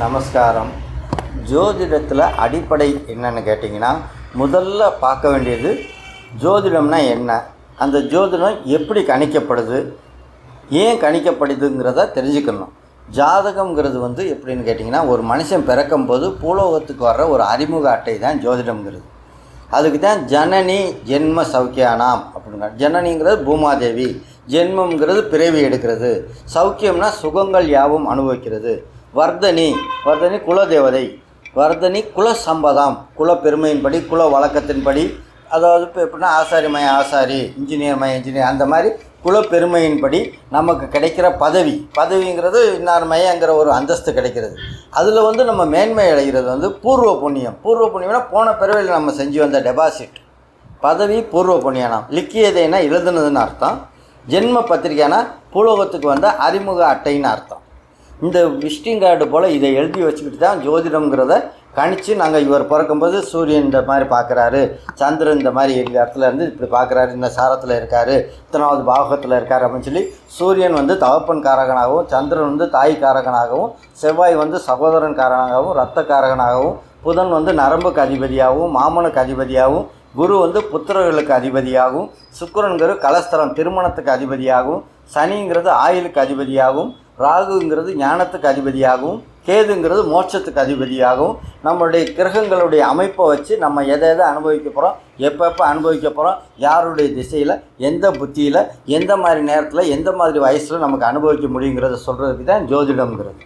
நமஸ்காரம். ஜோதிடத்தில் அடிப்படை என்னென்னு கேட்டிங்கன்னா, முதல்ல பார்க்க வேண்டியது ஜோதிடம்னா என்ன, அந்த ஜோதிடம் எப்படி கணிக்கப்படுது, ஏன் கணிக்கப்படுதுங்கிறத தெரிஞ்சுக்கணும். ஜாதகங்கிறது எப்படின்னு கேட்டிங்கன்னா, ஒரு மனுஷன் பிறக்கும்போது பூலோகத்துக்கு வர்ற ஒரு அறிமுக அட்டை தான் ஜோதிடம்ங்கிறது. அதுக்கு தான் ஜனனி ஜென்ம சௌக்கியானாம் அப்படிங்க. ஜனனிங்கிறது பூமாதேவி, ஜென்மங்கிறது பிறவி எடுக்கிறது, சௌக்கியம்னா சுகங்கள் யாவும் அனுபவிக்கிறது, வர்தனி குலதேவதை, வர்தனி குல சம்பதாம், குல பெருமையின்படி குல வழக்கத்தின்படி, அதாவது இப்போ எப்படின்னா ஆசாரி ஆசாரி, இன்ஜினியர் அந்த மாதிரி குல பெருமையின்படி நமக்கு கிடைக்கிற பதவிங்கிறது இன்னார் மையங்கிற ஒரு அந்தஸ்து கிடைக்கிறது. அதில் நம்ம மேன்மை அடைகிறது பூர்வ புண்ணியம்னா போன பிறவியில் நம்ம செஞ்சு வந்த டெபாசிட். பதவி பூர்வ புண்ணியனாம். லிக்கியதைனா எழுதுனதுன்னு அர்த்தம். ஜென்ம பத்திரிக்கைனா பூலோகத்துக்கு வந்த அறிமுக அட்டைன்னு அர்த்தம். இந்த விசிட்டிங் கார்டு போல் இதை எழுதி வச்சுக்கிட்டு தான் ஜோதிடம்ங்கிறத கணிச்சு நாங்கள் இவர் பிறக்கும்போது சூரியன் இந்த மாதிரி பார்க்குறாரு, சந்திரன் இந்த மாதிரி இடத்துல இருந்து இப்படி பார்க்குறாரு, இந்த சாரத்தில் இருக்கார், இத்தனாவது பாகத்தில் இருக்கார் அப்படின்னு சொல்லி சூரியன் தகப்பன் காரகனாகவும், சந்திரன் தாய் காரகனாகவும், செவ்வாய் சகோதரன் காரகனாகவும், இரத்த காரகனாகவும், புதன் நரம்புக்கு அதிபதியாகவும், மாமனுக்கு அதிபதியாகவும், குரு புத்திரர்களுக்கு அதிபதியாகவும், சுக்கிரன்கிறது கலஸ்தரம் திருமணத்துக்கு அதிபதியாகவும், சனிங்கிறது ஆயுளுக்கு அதிபதியாகவும், ராகுங்கிறது ஞானத்துக்கு அதிபதியாகவும், கேதுங்கிறது மோட்சத்துக்கு அதிபதியாகவும், நம்மளுடைய கிரகங்களுடைய அமைப்பை வச்சு நம்ம எதை அனுபவிக்க போகிறோம், எப்போ அனுபவிக்க போகிறோம், யாருடைய திசையில், எந்த புத்தியில், எந்த மாதிரி நேரத்தில், எந்த மாதிரி வயசில் நமக்கு அனுபவிக்க முடியுங்கிறத சொல்கிறதுக்கு தான் ஜோதிடம்ங்கிறது.